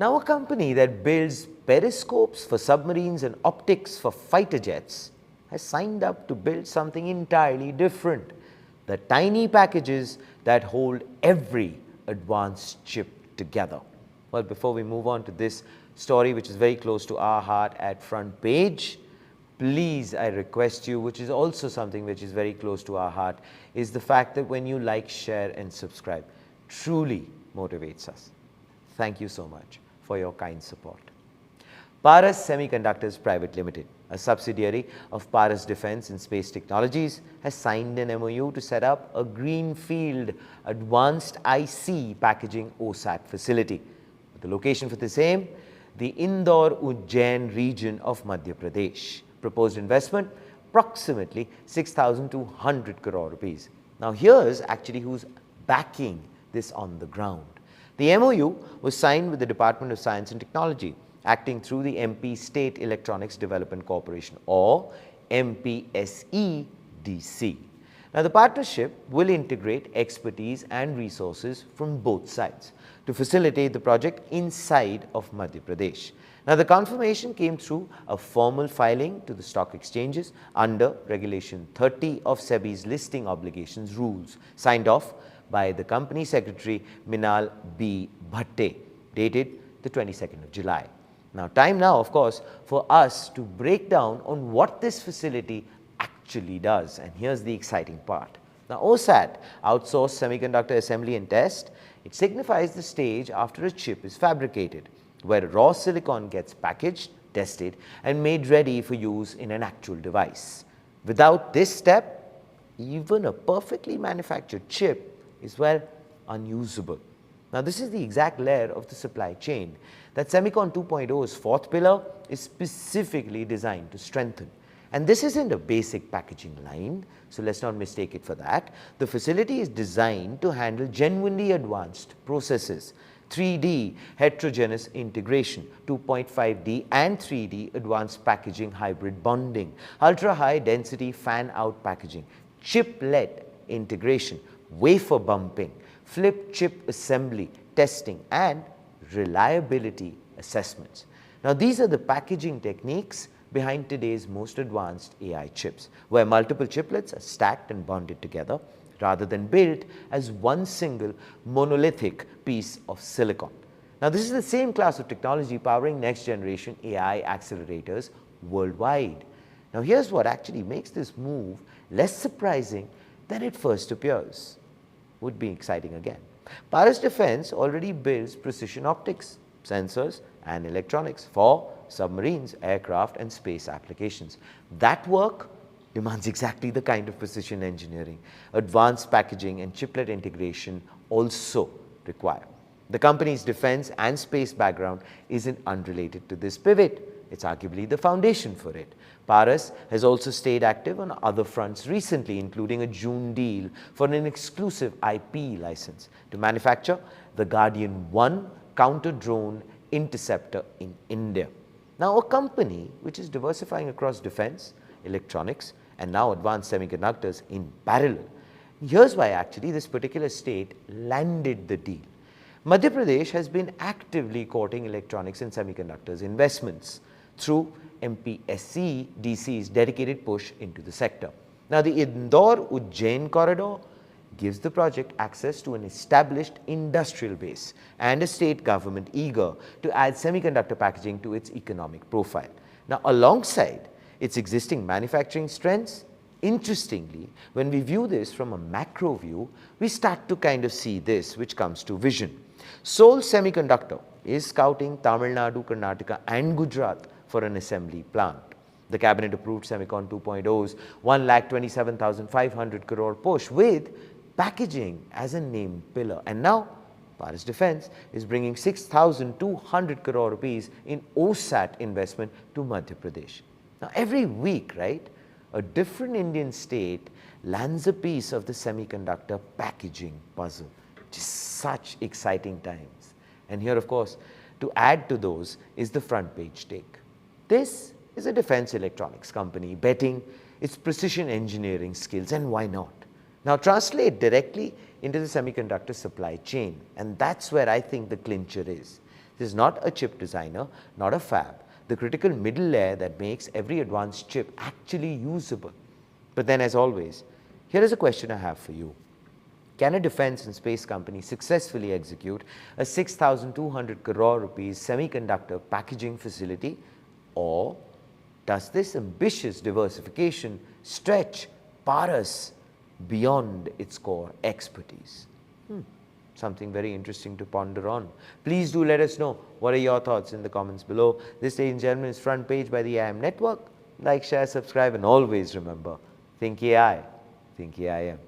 Now, a company that builds periscopes for submarines and optics for fighter jets has signed up to build something entirely different, the tiny packages that hold every advanced chip together. Well, before we move on to this story, which is very close to our heart at front page, please, I request you, which is also something which is very close to our heart, is the fact that when you like, share and subscribe, truly motivates us. Thank you so much for your kind support. Paras Semiconductors Private Limited, a subsidiary of Paras Defense and Space Technologies, has signed an MoU to set up a greenfield advanced IC packaging OSAT facility. The location for the same, the Indore-Ujjain region of Madhya Pradesh. Proposed investment, approximately 6,200 crore rupees. Now here's actually who's backing this on the ground. The MoU was signed with the Department of Science and Technology, acting through the MP State Electronics Development Corporation, or MPSEDC. Now the partnership will integrate expertise and resources from both sides to facilitate the project inside of Madhya Pradesh. Now the confirmation came through a formal filing to the stock exchanges under Regulation 30 of SEBI's listing obligations rules, signed off by the company secretary Minal B. Bhatte, dated the 22nd of July. Now time now, of course, for us to break down on what this facility actually does, and here's the exciting part. Now OSAT, outsourced semiconductor assembly and test, it signifies the stage after a chip is fabricated, where raw silicon gets packaged, tested and made ready for use in an actual device. Without this step, even a perfectly manufactured chip is, well, unusable. Now this is the exact layer of the supply chain that Semicon 2.0's fourth pillar is specifically designed to strengthen. And this isn't a basic packaging line, so let's not mistake it for that. The facility is designed to handle genuinely advanced processes, 3D heterogeneous integration, 2.5D and 3D advanced packaging hybrid bonding, ultra high density fan out packaging, chiplet integration, wafer bumping, flip chip assembly, testing and reliability assessments. Now these are the packaging techniques behind today's most advanced AI chips, where multiple chiplets are stacked and bonded together rather than built as one single monolithic piece of silicon. Now this is the same class of technology powering next generation AI accelerators worldwide. Now here's what actually makes this move less surprising than it first appears. Would be exciting again. Paras Defense already builds precision optics, sensors and electronics for submarines, aircraft and space applications. That work demands exactly the kind of precision engineering, advanced packaging and chiplet integration also require. The company's defense and space background isn't unrelated to this pivot. It's arguably the foundation for it. Paras has also stayed active on other fronts recently, including a June deal for an exclusive IP license to manufacture the Guardian 1 counter-drone interceptor in India. Now, a company which is diversifying across defense, electronics, and now advanced semiconductors in parallel. Here's why actually this particular state landed the deal. Madhya Pradesh has been actively courting electronics and semiconductors investments through MPSEDC's dedicated push into the sector. Now, the Indore-Ujjain corridor gives the project access to an established industrial base and a state government eager to add semiconductor packaging to its economic profile. Now, alongside its existing manufacturing strengths, interestingly, when we view this from a macro view, we start to kind of see this, which comes to vision. Seoul Semiconductor is scouting Tamil Nadu, Karnataka and Gujarat for an assembly plant. The cabinet approved Semicon 2.0's 1,27,500 crore push with packaging as a named pillar. And now Paras Defense is bringing 6,200 crore rupees in OSAT investment to Madhya Pradesh. Now every week, right, a different Indian state lands a piece of the semiconductor packaging puzzle. Just such exciting times. And here, of course, to add to those is the front page take. This is a defense electronics company betting its precision engineering skills, and why not? Now translate directly into the semiconductor supply chain, and that's where I think the clincher is. This is not a chip designer, not a fab, the critical middle layer that makes every advanced chip actually usable. But then, as always, here is a question I have for you. Can a defense and space company successfully execute a 6,200 crore rupees semiconductor packaging facility, or does this ambitious diversification stretch Paras beyond its core expertise? Something very interesting to ponder on. Please do let us know what are your thoughts in the comments below. This, ladies and gentlemen, is Front Page by the IIM Network. Like, share, subscribe, and always remember, think AI, think AIM.